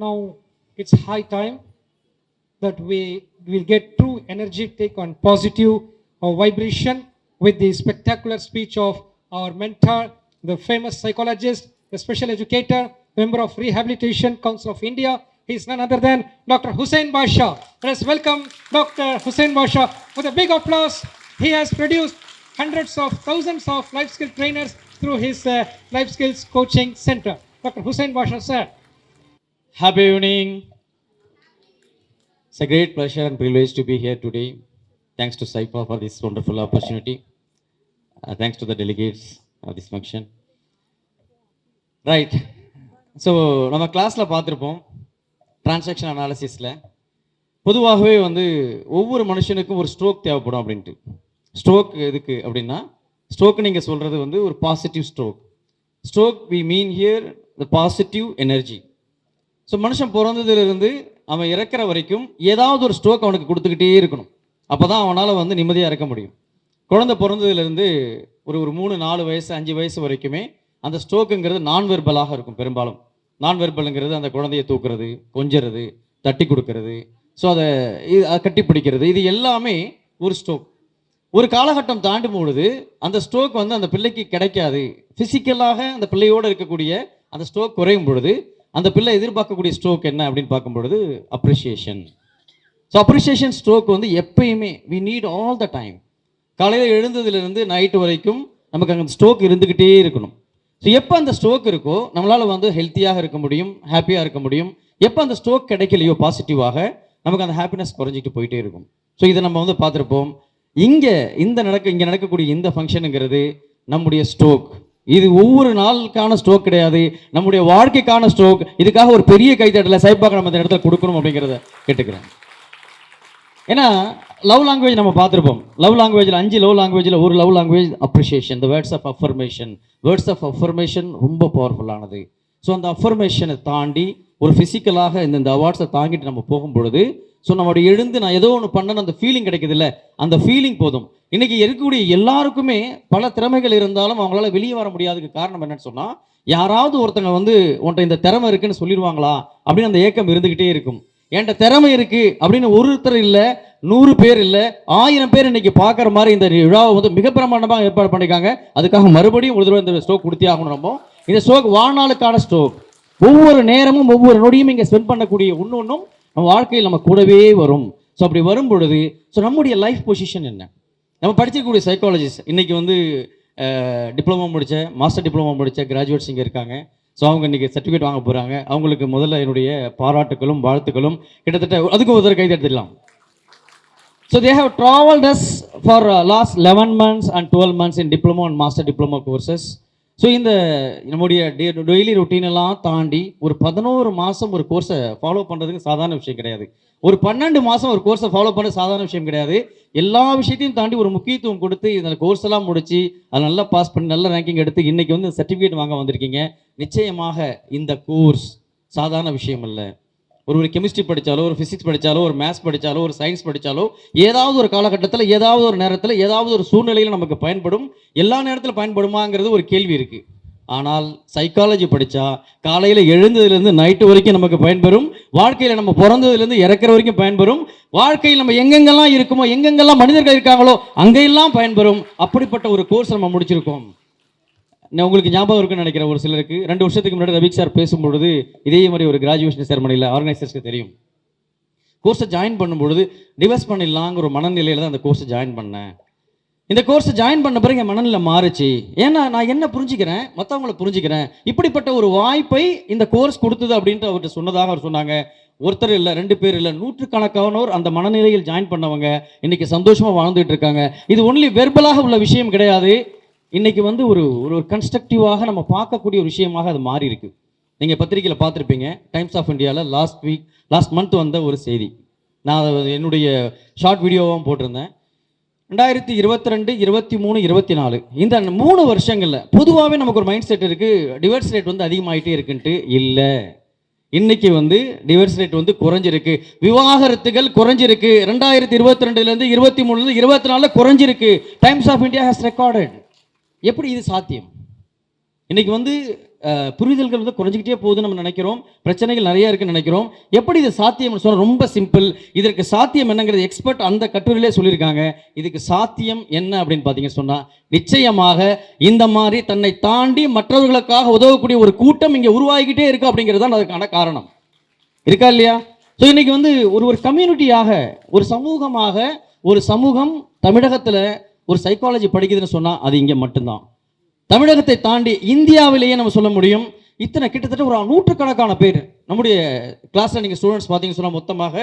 Now it's high time that we will get true energetic and positive vibration with the spectacular speech of our mentor, the famous psychologist, the special educator, member of Rehabilitation Council of India. He is none other than Dr. Hussain Basha. Let us welcome Dr. Hussain Basha with a big applause. He has produced hundreds of thousands of life skill trainers through his life skills coaching center. Dr. Hussain Basha, sir. Happy evening. It's a great pleasure and privilege to be here today. Thanks to Saipa for this wonderful opportunity. Thanks to the delegates of this function. Right. So நம்ம கிளாஸில் பார்த்துருப்போம் transaction அனாலிசிஸில் பொதுவாகவே ஒவ்வொரு மனுஷனுக்கும் ஒரு stroke தேவைப்படும் அப்படின்ட்டு. Stroke எதுக்கு அப்படின்னா, ஸ்ட்ரோக் நீங்கள் சொல்கிறது ஒரு positive stroke. Stroke we mean here the positive energy. So மனுஷன் பிறந்ததுலேருந்து அவன் இறக்குற வரைக்கும் ஏதாவது ஒரு ஸ்ட்ரோக் அவனுக்கு கொடுத்துக்கிட்டே இருக்கணும். அப்போ தான் அவனால் நிம்மதியாக இறக்க முடியும். குழந்தை பிறந்ததுலேருந்து ஒரு 3-4 வயசு 5 வயசு வரைக்குமே அந்த ஸ்ட்ரோக்குங்கிறது நான் வெர்பலாக இருக்கும். பெரும்பாலும் நான் வெர்பலுங்கிறது அந்த குழந்தையை தூக்குறது, கொஞ்சறது, தட்டி கொடுக்கறது, ஸோ அதை கட்டி பிடிக்கிறது, இது எல்லாமே ஒரு ஸ்ட்ரோக். ஒரு காலகட்டம் தாண்டும் பொழுது அந்த ஸ்ட்ரோக் அந்த பிள்ளைக்கு கிடைக்காது. ஃபிசிக்கலாக அந்த பிள்ளையோடு இருக்கக்கூடிய அந்த ஸ்ட்ரோக் குறையும் பொழுது அந்த பிள்ளை எதிர்பார்க்கக்கூடிய ஸ்ட்ரோக் என்ன அப்படின்னு பார்க்கும் பொழுது அப்ரிஷியேஷன். ஸோ அப்ரிஷியேஷன் ஸ்ட்ரோக் எப்பயுமே we need all the time. காலையில் எழுந்ததுலேருந்து நைட்டு வரைக்கும் நமக்கு அங்கே ஸ்ட்ரோக் இருந்துக்கிட்டே இருக்கணும். ஸோ எப்போ அந்த ஸ்ட்ரோக் இருக்கோ நம்மளால் ஹெல்த்தியாக இருக்க முடியும், ஹாப்பியாக இருக்க முடியும். எப்போ அந்த ஸ்ட்ரோக் கிடைக்கலையோ பாசிட்டிவாக நமக்கு அந்த ஹாப்பினஸ் குறைஞ்சிட்டு போயிட்டே இருக்கும். ஸோ இதை நம்ம பார்த்துருப்போம். இங்கே நடக்கக்கூடிய இந்த ஃபங்க்ஷனுங்கிறது நம்முடைய ஸ்ட்ரோக். இது ஒவ்வொரு நாளுக்கான ஸ்ட்ரோக் கிடையாது, நம்முடைய வாழ்க்கைக்கான ஸ்ட்ரோக். இதுக்காக ஒரு பெரிய கைத்தட்டல சைப்பாக நம்ம இந்த இடத்துல கொடுக்கணும் அப்படிங்கிறத கேட்டுக்கிறேன். ஏன்னா லவ் லாங்குவேஜ் நம்ம பார்த்துருப்போம். லவ் லாங்குவேஜில் 5 லவ் லாங்குவேஜில் ஒரு love language appreciation, the words of affirmation. Words of affirmation ரொம்ப பவர்ஃபுல்லானது. ஸோ அந்த அஃபர்மேஷனை தாண்டி ஒரு ஃபிசிக்கலாக இந்த அவார்ட்ஸை தாங்கிட்டு நம்ம போகும்பொழுது ஸோ நம்மளுடைய எழுந்து நான் ஏதோ ஒன்று பண்ணணும் அந்த ஃபீலிங் கிடைக்குது இல்லை, அந்த ஃபீலிங் போதும். இன்றைக்கி இருக்கக்கூடிய எல்லாருக்குமே பல திறமைகள் இருந்தாலும் அவங்களால வெளியே வர முடியாததுக்கு காரணம் என்னன்னு சொன்னால், யாராவது ஒருத்தங்க உன்ட்ட இந்த திறமை இருக்குன்னு சொல்லிடுவாங்களா அப்படின்னு அந்த ஏக்கம் இருந்துக்கிட்டே இருக்கும். என்கிட்ட திறமை இருக்குது அப்படின்னு ஒருத்தர் இல்லை, 100 பேர் இல்லை, 1000 பேர் இன்னைக்கு பார்க்குற மாதிரி இந்த விழாவை மிக பிரமாண்டமாக ஏற்பாடு பண்ணியிருக்காங்க. அதுக்காக மறுபடியும் ஒரு தடவை இந்த ஸ்ட்ரோக் கொடுத்தே ஆகணும். நம்ம இந்த ஸ்ட்ரோக் வாழ்நாளுக்கான ஸ்ட்ரோக். ஒவ்வொரு நேரமும் ஒவ்வொரு நொடியும் இங்கே ஸ்பெண்ட் பண்ணக்கூடிய ஒன்றும் நம்ம வாழ்க்கையில் நம்ம கூடவே வரும். ஸோ அப்படி வரும் பொழுது ஸோ நம்முடைய லைஃப் பொசிஷன் என்ன? நம்ம படிச்சிருக்கக்கூடிய சைக்காலஜிஸ்ட் இன்றைக்கி டிப்ளமோ முடித்த, மாஸ்டர் டிப்ளமோ முடித்த கிராஜுவேட்ஸ் இங்கே இருக்காங்க. ஸோ அவங்க இன்றைக்கி சர்டிஃபிகேட் வாங்க போகிறாங்க. அவங்களுக்கு முதல்ல என்னுடைய பாராட்டுகளும் வாழ்த்துக்களும். கிட்டத்தட்ட அதுக்கு ஒரு கை தட்டிடலாம். So they have travelled as for last 11 months and 12 months in diploma and master diploma courses. So இந்த நம்முடைய டெய்லி ரொட்டீனெல்லாம் தாண்டி ஒரு 11 மாதம் ஒரு கோர்ஸை ஃபாலோ பண்ணுறதுக்கு சாதாரண விஷயம் கிடையாது. ஒரு 12 மாதம் ஒரு கோர்ஸை ஃபாலோ பண்ண சாதாரண விஷயம் கிடையாது. எல்லா விஷயத்தையும் தாண்டி ஒரு முக்கியத்துவம் கொடுத்து இந்த கோர்ஸ் எல்லாம் முடித்து அதை நல்லா பாஸ் பண்ணி நல்ல ரேங்கிங் எடுத்து இன்றைக்கி சர்டிஃபிகேட் வாங்க வந்திருக்கீங்க. நிச்சயமாக இந்த கோர்ஸ் சாதாரண விஷயம் இல்லை. ஒரு கெமிஸ்ட்ரி படித்தாலோ, ஒரு ஃபிசிக்ஸ் படித்தாலோ, ஒரு மேத்ஸ் படித்தாலோ, ஒரு சயின்ஸ் படித்தாலோ ஏதாவது ஒரு காலகட்டத்தில், ஏதாவது ஒரு நேரத்தில், ஏதாவது ஒரு சூழ்நிலையில் நமக்கு பயன்படும். எல்லா நேரத்தில் பயன்படுமாங்கிறது ஒரு கேள்வி இருக்குது. ஆனால் சைக்காலஜி படித்தா காலையில் எழுந்ததுலேருந்து நைட்டு வரைக்கும் நமக்கு பயன்பெறும். வாழ்க்கையில் நம்ம பிறந்ததுலேருந்து இறக்குற வரைக்கும் பயன்பெறும். வாழ்க்கையில் நம்ம எங்கெங்கெல்லாம் இருக்குமோ, எங்கெங்கெல்லாம் மனிதர்கள் இருக்காங்களோ அங்கெல்லாம் பயன்பெறும். அப்படிப்பட்ட ஒரு கோர்ஸ் நம்ம முடிச்சிருக்கோம். உங்களுக்கு ஞாபகம் இருக்குன்னு நினைக்கிறேன் ஒரு சிலருக்கு. 2 வருஷத்துக்கு முன்னாடி ரவிக் சார் பேசும்பொழுது இதே மாதிரி ஒரு கிராஜுவேஷன் செரமனியில் ஆர்கனைசர்ஸ்க்கு தெரியும். கோர்ஸை ஜாயின் பண்ணும்பொழுது டிவர்ஸ் பண்ணிடலாங்கிற ஒரு மனநிலையில் தான் அந்த கோர்ஸை ஜாயின் பண்ணேன். இந்த கோர்ஸை ஜாயின் பண்ண பிறகு என் மனநிலை மாறுச்சு. ஏன்னா நான் என்ன புரிஞ்சுக்கிறேன், மற்றவங்களை புரிஞ்சுக்கிறேன். இப்படிப்பட்ட ஒரு வாய்ப்பை இந்த கோர்ஸ் கொடுத்தது அப்படின்ட்டு அவர்கிட்ட சொன்னதாக அவர் சொன்னாங்க. ஒருத்தர் இல்லை, 2 பேர் இல்லை, நூற்றுக்கணக்கானோர் அந்த மனநிலையில் ஜாயின் பண்ணவங்க இன்னைக்கு சந்தோஷமாக வாழ்ந்துட்டு இருக்காங்க. இது ஒன்லி வெர்பலாக உள்ள விஷயம் கிடையாது. இன்றைக்கி ஒரு ஒரு கன்ஸ்ட்ரக்டிவாக நம்ம பார்க்கக்கூடிய ஒரு விஷயமாக அது மாறி இருக்கு. நீங்கள் பத்திரிகையில் பார்த்துருப்பீங்க, டைம்ஸ் ஆஃப் இந்தியாவில் லாஸ்ட் மந்த் வந்த ஒரு செய்தி. நான் அதை என்னுடைய ஷார்ட் வீடியோவாகவும் போட்டிருந்தேன். 2022, 23, 24 இந்த 3 வருஷங்களில் பொதுவாகவே நமக்கு ஒரு மைண்ட் செட் இருக்குது, டிவோர்ஸ் ரேட் அதிகமாகிட்டே இருக்குன்ட்டு. இல்லை, இன்னைக்கு டிவோர்ஸ் ரேட் குறைஞ்சிருக்கு. விவாகரத்துகள் குறைஞ்சிருக்கு. 2022லேருந்து 23லேருந்து 24 குறைஞ்சிருக்கு. Times of India has recorded. எப்படி இது சாத்தியம்? இன்னைக்கு புரிதல்கள் வந்து குறைஞ்சிக்கிட்டே போகுதுன்னு நம்ம நினைக்கிறோம், பிரச்சனைகள் நிறைய இருக்குன்னு நினைக்கிறோம். எப்படி இது சாத்தியம்னு சொன்னால் ரொம்ப சிம்பிள். இதற்கு சாத்தியம் என்னங்கிறது எக்ஸ்பர்ட் அந்த கட்டுரையிலே சொல்லியிருக்காங்க. இதுக்கு சாத்தியம் என்ன அப்படின்னு பார்த்தீங்கன்னு சொன்னால், நிச்சயமாக இந்த மாதிரி தன்னை தாண்டி மற்றவர்களுக்காக உதவக்கூடிய ஒரு கூட்டம் இங்கே உருவாகிக்கிட்டே இருக்கு அப்படிங்கிறது தான் அதுக்கான காரணம். இருக்கா இல்லையா? ஸோ இன்னைக்கு வந்து ஒரு கம்யூனிட்டியாக, ஒரு சமூகமாக, ஒரு சமூகம் தமிழகத்தில் ஒரு சைக்காலஜி படிக்குதுன்னு சொன்னால் அது இங்கே மட்டும்தான். தமிழகத்தை தாண்டி இந்தியாவிலேயே நம்ம சொல்ல முடியும். இத்தனை கிட்டத்தட்ட ஒரு 100கணக்கான பேர் நம்முடைய கிளாஸில் நீங்கள் ஸ்டூடெண்ட்ஸ் பார்த்தீங்கன்னு சொன்னால் மொத்தமாக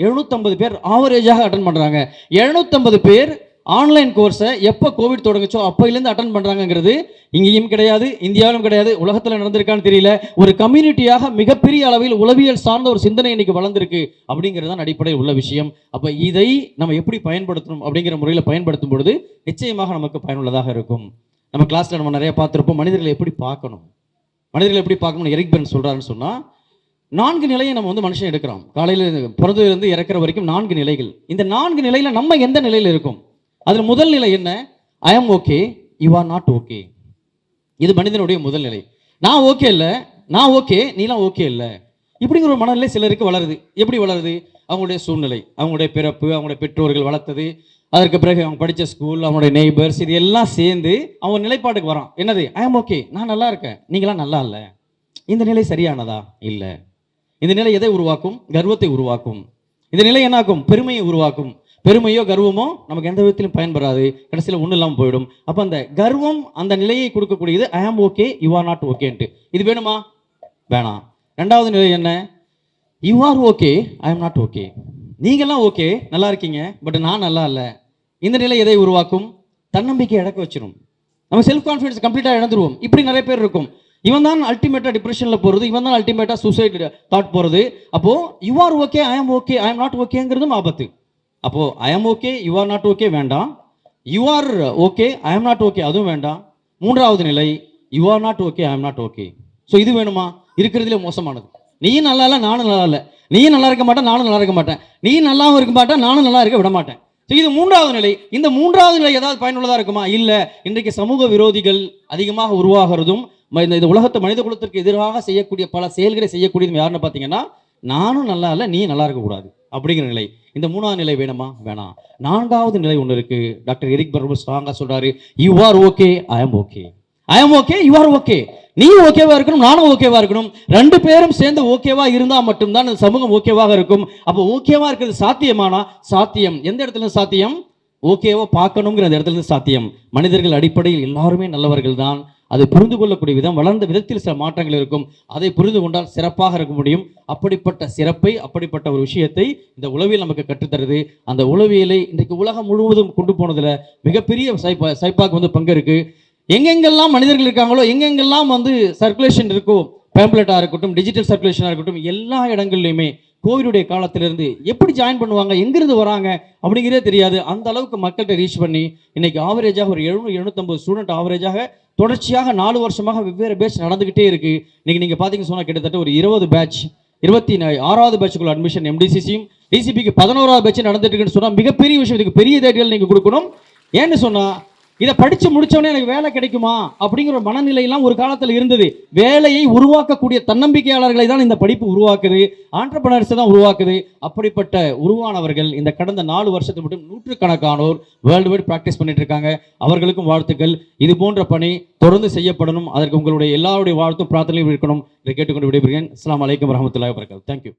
750 பேர் ஆவரேஜாக அட்டன் பண்ணுறாங்க. 750 பேர் ஆன்லைன் கோர்ஸை எப்போ கோவிட் தொடங்குச்சோ அப்போலேருந்து அட்டன் பண்ணுறாங்கிறது இங்கேயும் கிடையாது, இந்தியாவிலும் கிடையாது, உலகத்தில் நடந்திருக்கான்னு தெரியல. ஒரு கம்யூனிட்டியாக மிகப்பெரிய அளவில் உளவியல் சார்ந்த ஒரு சிந்தனை இன்னைக்கு வளர்ந்துருக்கு அப்படிங்கிறது தான் அடிப்படையில் உள்ள விஷயம். அப்போ இதை நம்ம எப்படி பயன்படுத்தணும் அப்படிங்கிற முறையில் பயன்படுத்தும் பொழுது நிச்சயமாக நமக்கு பயனுள்ளதாக இருக்கும். நம்ம கிளாஸில் நம்ம நிறைய பார்த்துருப்போம், மனிதர்களை எப்படி பார்க்கணும், மனிதர்களை எப்படி பார்க்கணும்னு எரிக் பெர்ன் சொல்கிறாருன்னு சொன்னால் 4 நிலையை நம்ம வந்து மனுஷன் எடுக்கிறோம். காலையில் பிறந்ததுலேருந்து இறக்குற வரைக்கும் 4 நிலைகள். இந்த 4 நிலையில் நம்ம எந்த நிலையில் இருக்கும்? அதில் முதல் நிலை என்ன? ஐ am okay, you are not okay. இது மனிதனுடைய முதல் நிலை. நான் ஓகே இல்லை, நான் ஓகே, நீலாம் ஓகே இல்லை, இப்படிங்கிற ஒரு மனநிலை சிலருக்கு வளருது. எப்படி வளருது? அவங்களுடைய சூழ்நிலை, அவங்களுடைய பிறப்பு, அவங்களுடைய பெற்றோர்கள் வளர்த்தது, அதற்கு பிறகு அவங்க படித்த ஸ்கூல், அவங்களுடைய நெய்பர்ஸ், இது எல்லாம் சேர்ந்து அவங்க நிலைப்பாட்டுக்கு வரான். என்னது? ஐ ஆம் ஓகே, நான் நல்லா இருக்கேன், நீங்களாம் நல்லா இல்லை. இந்த நிலை சரியானதா? இல்லை. இந்த நிலை எதை உருவாக்கும்? கர்வத்தை உருவாக்கும். இந்த நிலை என்னாக்கும்? பெருமையை உருவாக்கும். பெருமையோ கர்வமோ நமக்கு எந்த விதத்திலும் பயன்படாது, கடைசியில் ஒன்றும் இல்லாமல் போயிடும். அப்போ அந்த கர்வம் அந்த நிலையை கொடுக்கக்கூடியது ஐ am okay, you are not ஓகேன்ட்டு. இது வேணுமா? வேணாம். 2வது நிலை என்ன? You are okay, I am not okay. நீங்கள்லாம் ஓகே, நல்லா இருக்கீங்க, பட் நான் நல்லா இல்லை. இந்த நிலை எதை உருவாக்கும்? தன்னம்பிக்கை இழக்க வச்சிடும். நம்ம செல்ஃப் கான்ஃபிடன்ஸ் கம்ப்ளீட்டாக இழந்துருவோம். இப்படி நிறைய பேர் இருக்கும். இவன் தான் அல்டிமேட்டாக டிப்ரெஷனில் போகிறது, இவன் தான் அல்டிமேட்டாக சூசைட் தாட் போகிறது. அப்போது you are okay, I am okay, I am not ஓகேங்கிறதும் ஆபத்து. அப்போது I am okay, you are not okay வேண்டாம். You are okay, I am not okay அதுவும் வேண்டாம். 3வது நிலை you are not okay, I am not okay. So இது வேணுமா? இருக்கிறதுலே மோசமானது. நீயும் நல்லா இல்லை, நானும் நல்லா இல்லை. நீயும் நல்லா இருக்க மாட்டேன், நானும் நல்லா இருக்க மாட்டேன். நீயும் நல்லாவும் இருக்க மாட்டேன், நானும் நல்லா இருக்க விட மாட்டேன். ஸோ இது 3வது நிலை. இந்த 3வது நிலை ஏதாவது பயனுள்ளதாக இருக்குமா? இல்லை. இன்றைக்கு சமூக விரோதிகள் அதிகமாக உருவாகிறதும், இந்த உலகத்தை மனித குலத்திற்கு எதிராக செய்யக்கூடிய பல செயல்களை செய்யக்கூடியதும் யாருன்னு பார்த்தீங்கன்னா, நானும் நல்லா இல்லை, நீ நல்லா இருக்கக்கூடாது அப்படிங்கிற நிலை. இந்த 3வது நிலை வேணுமா? வேணாம். 4வது நிலை ஒன்று இருக்கு. டாக்டர் எரிக் பெர்ன் ஸ்ட்ராங்கா சொல்றாரு, you are okay, I am okay. I am okay, you are okay. நீ ஓகேவா இருக்கணும், நானும் ஓகேவா இருக்கணும். 2 பேரும் சேர்ந்து ஓகேவா இருந்தா மட்டும்தான் இந்த சமூகம் ஓகேவாக இருக்கும். அப்போ ஓகேவா இருக்கிறது சாத்தியமானா? சாத்தியம். எந்த இடத்துல சாத்தியம்? ஓகேவா பார்க்கணுங்கிற அந்த இடத்துல இருந்து சாத்தியம். மனிதர்கள் அடிப்படையில் எல்லாருமே நல்லவர்கள் தான். அதை புரிந்து கொள்ளக்கூடிய விதம், வளர்ந்த விதத்தில் சில மாற்றங்கள் இருக்கும். அதை புரிந்து கொண்டால் சிறப்பாக இருக்க முடியும். அப்படிப்பட்ட சிறப்பை, அப்படிப்பட்ட ஒரு விஷயத்தை இந்த உளவியல் நமக்கு கற்றுத்தருது. அந்த உளவியலை இன்றைக்கு உலகம் முழுவதும் கொண்டு போனதுல மிகப்பெரிய சைப்பாக்கு வந்து பங்கு இருக்கு. எங்கெங்கெல்லாம் மனிதர்கள் இருக்காங்களோ, எங்கெங்கெல்லாம் வந்து சர்க்குலேஷன் இருக்கோ, பேம்ப்ளெட்டாக இருக்கட்டும், டிஜிட்டல் சர்க்குலேஷனாக இருக்கட்டும், எல்லா இடங்கள்லையுமே கோவிடுடைய காலத்திலிருந்து எப்படி ஜாயின் பண்ணுவாங்க, எங்கிருந்து வராங்க அப்படிங்கிறதே தெரியாது. அந்த அளவுக்கு மக்கள்கிட்ட ரீச் பண்ணி இன்னைக்கு ஆவரேஜாக ஒரு 700-750 ஸ்டூடெண்ட் ஆவரேஜாக தொடர்ச்சியாக 4 வருஷமாக வெவ்வேறு பேட்ச் நடந்துகிட்டே இருக்கு. இன்னைக்கு நீங்கள் பார்த்தீங்கன்னு சொன்னால் கிட்டத்தட்ட ஒரு 20 பேட்ச், 26வது பேட்சுக்குள்ள அட்மிஷன் எம்டிசிசியும் டிசிபிக்கு 11வது பேட்ச் நடந்துட்டு இருக்குன்னு சொன்னால் மிகப்பெரிய விஷயம். இதுக்கு பெரிய தேடிகள் நீங்கள் கொடுக்கணும். ஏன்னு சொன்னால், இதை படித்து முடித்தவொடனே எனக்கு வேலை கிடைக்குமா அப்படிங்கிற மனநிலையெல்லாம் ஒரு காலத்தில் இருந்தது. வேலையை உருவாக்கக்கூடிய தன்னம்பிக்கையாளர்களை தான் இந்த படிப்பு உருவாக்குது, ஆண்டர்பிரனர்ஸை தான் உருவாக்குது. அப்படிப்பட்ட உருவானவர்கள் இந்த கடந்த 4 வருஷத்துக்கு மட்டும் 100கணக்கானோர் வேர்ல்டு வைட் ப்ராக்டிஸ் பண்ணிட்டு இருக்காங்க. அவர்களுக்கும் வாழ்த்துக்கள். இது போன்ற பணி தொடர்ந்து செய்யப்படணும். அதற்கு உங்களுடைய எல்லாருடைய வாழ்த்தும் பிரார்த்தனையும் இருக்கணும். இதை கேட்டுக்கொண்டு விடைபெறுகிறேன். அஸ்ஸலாமு அலைக்கும் வரஹ்மத்துல்லாஹி வபரகாத்துஹு. தேங்க்யூ.